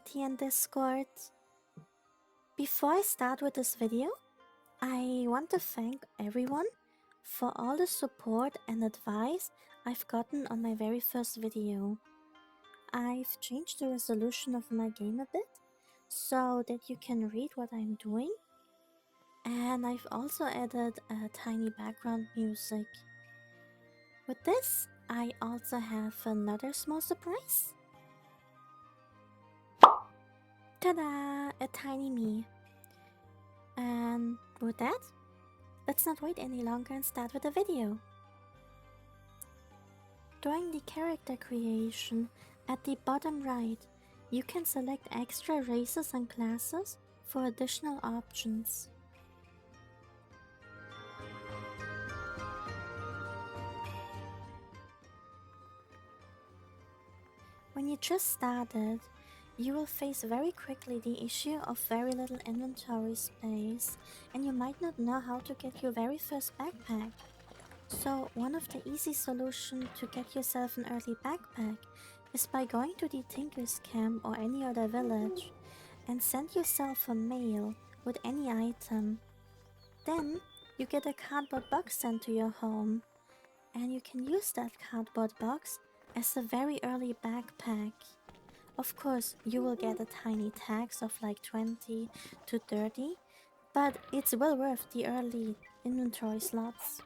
community and Discord. Before I start with this video, I want to thank everyone for all the support and advice I've gotten on my very first video. I've changed the resolution of my game a bit so that you can read what I'm doing, and I've also added a tiny background music. With this, I also have another small surprise. Ta-da! A tiny me. And with that, let's not wait any longer and start with the video. During the character creation, at the bottom right, you can select extra races and classes for additional options. When you just started, you will face very quickly the issue of very little inventory space, and you might not know how to get your very first backpack. So one of the easy solutions to get yourself an early backpack is by going to the Tinker's Camp or any other village and send yourself a mail with any item. Then you get a cardboard box sent to your home, and you can use that cardboard box as a very early backpack. Of course, you will get a tiny tax of like 20 to 30, but it's well worth the early inventory slots.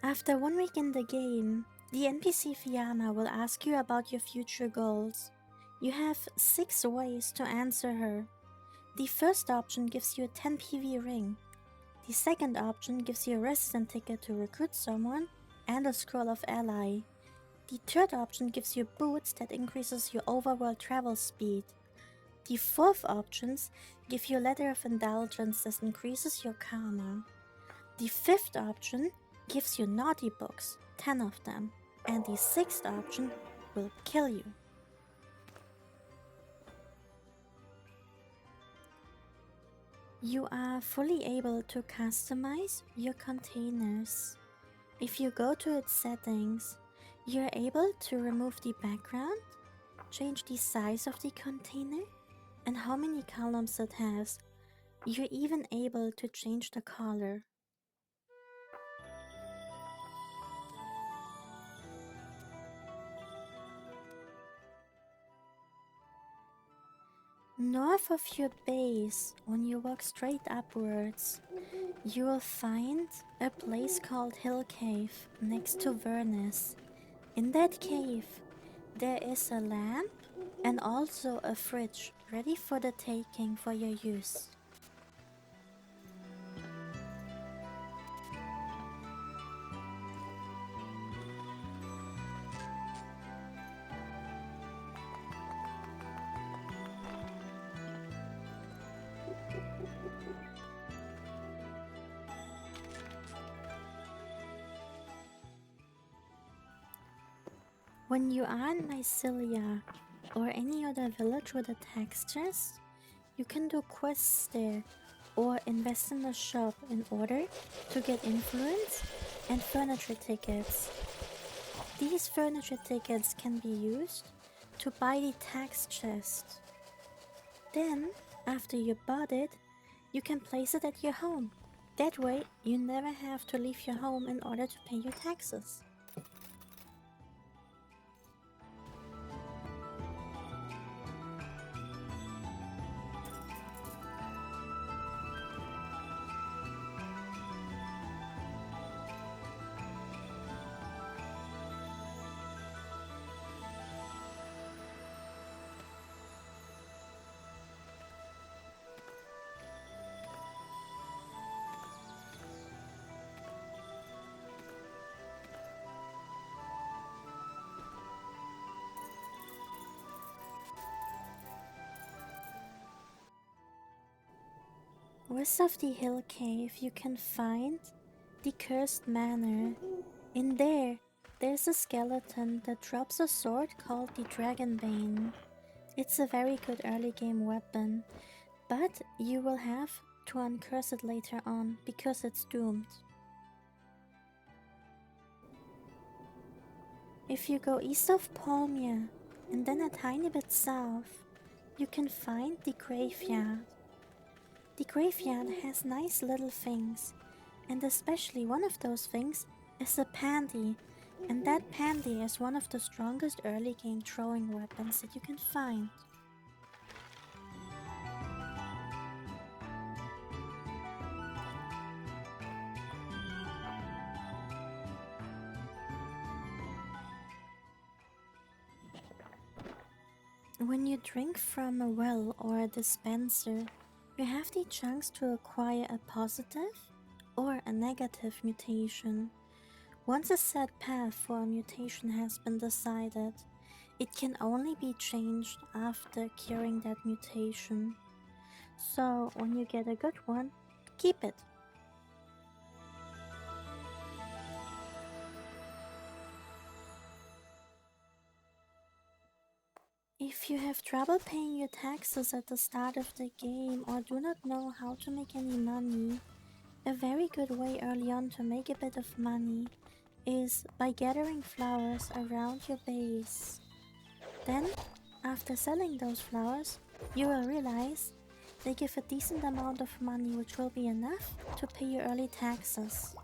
After 1 week in the game, the NPC Fiama will ask you about your future goals. You have 6 ways to answer her. The first option gives you a 10 PV ring. The second option gives you a resident ticket to recruit someone and a scroll of ally. The third option gives you boots that increases your overworld travel speed. The fourth options give you a letter of indulgence that increases your karma. The fifth option gives you naughty books, 10 of them, and the sixth option will kill you. You are fully able to customize your containers. If you go to its settings, you're able to remove the background, change the size of the container, and how many columns it has. You're even able to change the color. North of your base, when you walk straight upwards, you will find a place called Hill Cave next to Vernus. In that cave, there is a lamp and also a fridge ready for the taking for your use. When you are in Mycelia or any other village with a tax chest, you can do quests there or invest in a shop in order to get influence and furniture tickets. These furniture tickets can be used to buy the tax chest. Then, after you bought it, you can place it at your home. That way, you never have to leave your home in order to pay your taxes. West of the Hill Cave, you can find the Cursed Manor. In there's a skeleton that drops a sword called the Dragonbane. It's a very good early game weapon, but you will have to uncurse it later on, because it's doomed. If you go east of Palmia, and then a tiny bit south, you can find the graveyard. The graveyard has nice little things, and especially one of those things is a Panty, and that Panty is one of the strongest early game throwing weapons that you can find. When you drink from a well or a dispenser, you have the chance to acquire a positive or a negative mutation. Once a set path for a mutation has been decided, it can only be changed after curing that mutation. So when you get a good one, keep it. If you have trouble paying your taxes at the start of the game or do not know how to make any money, a very good way early on to make a bit of money is by gathering flowers around your base. Then, after selling those flowers, you will realize they give a decent amount of money, which will be enough to pay your early taxes.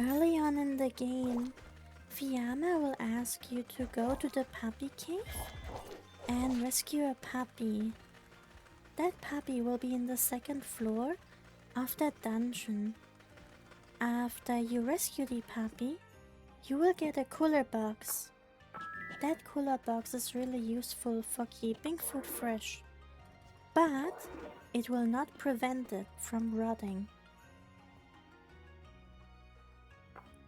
Early on in the game, Fiama will ask you to go to the puppy cave and rescue a puppy. That puppy will be in the second floor of that dungeon. After you rescue the puppy, you will get a cooler box. That cooler box is really useful for keeping food fresh, but it will not prevent it from rotting.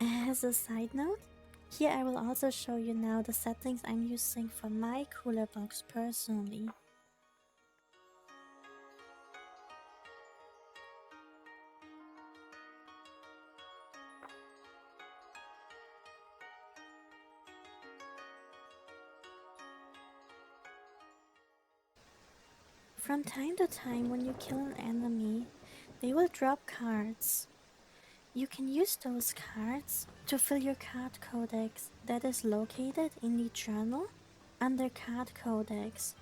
As a side note, here I will also show you now the settings I'm using for my cooler box personally. From time to time when you kill an enemy, they will drop cards. You can use those cards to fill your card codex that is located in the journal under card codex.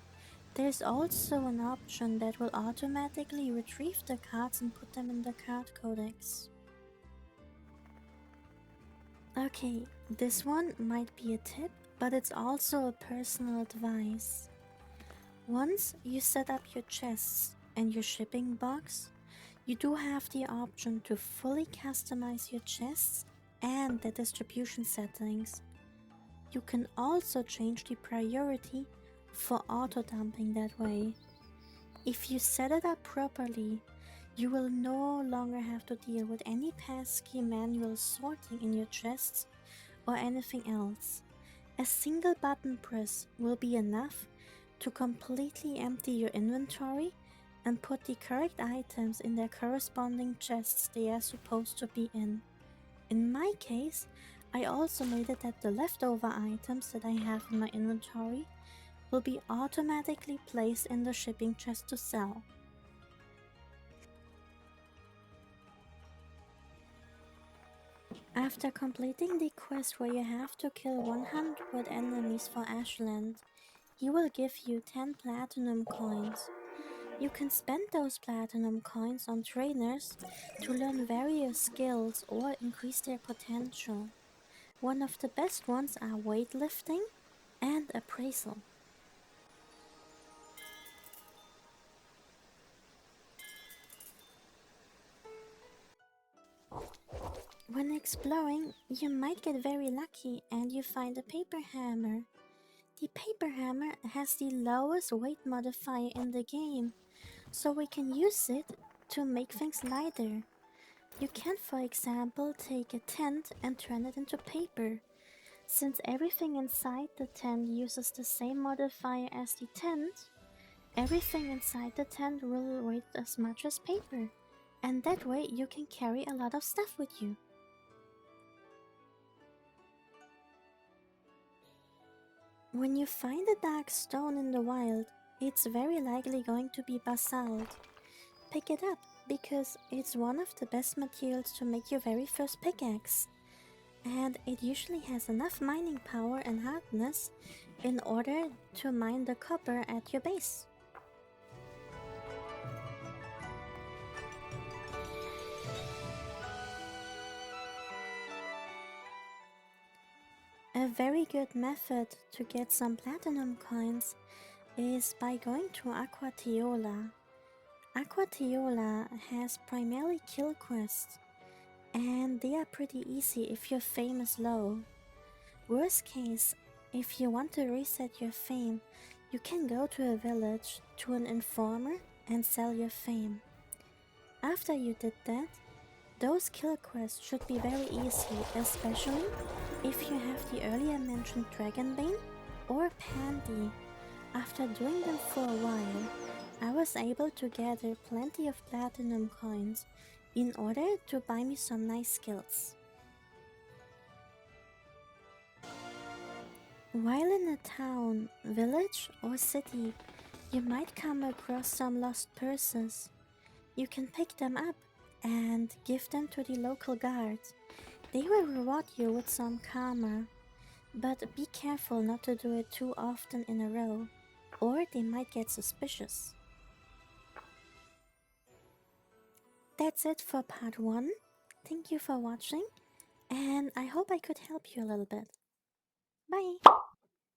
There's also an option that will automatically retrieve the cards and put them in the card codex. Okay, this one might be a tip, but it's also a personal advice. Once you set up your chests and your shipping box, you do have the option to fully customize your chests and the distribution settings. You can also change the priority for auto dumping that way. If you set it up properly, you will no longer have to deal with any pesky manual sorting in your chests or anything else. A single button press will be enough to completely empty your inventory and put the correct items in their corresponding chests they are supposed to be in. In my case, I also made it that the leftover items that I have in my inventory will be automatically placed in the shipping chest to sell. After completing the quest where you have to kill 100 enemies for Ashland, he will give you 10 platinum coins. You can spend those platinum coins on trainers to learn various skills or increase their potential. One of the best ones are weightlifting and appraisal. When exploring, you might get very lucky and you find a paper hammer. The paper hammer has the lowest weight modifier in the game, so we can use it to make things lighter. You can, for example, take a tent and turn it into paper. Since everything inside the tent uses the same modifier as the tent, everything inside the tent will weigh as much as paper, and that way you can carry a lot of stuff with you. When you find a dark stone in the wild, it's very likely going to be basalt. Pick it up, because it's one of the best materials to make your very first pickaxe. And it usually has enough mining power and hardness in order to mine the copper at your base. A very good method to get some platinum coins is by going to Aquatiola. Aquatiola has primarily kill quests, and they are pretty easy if your fame is low. Worst case, if you want to reset your fame, you can go to a village, to an informer, and sell your fame. After you did that, those kill quests should be very easy, especially if you have the earlier mentioned Dragonbane or Panty. After doing them for a while, I was able to gather plenty of platinum coins in order to buy me some nice skills. While in a town, village, or city, you might come across some lost purses. You can pick them up and give them to the local guards. They will reward you with some karma, but be careful not to do it too often in a row, or they might get suspicious. That's it for part 1. Thank you for watching, and I hope I could help you a little bit. Bye!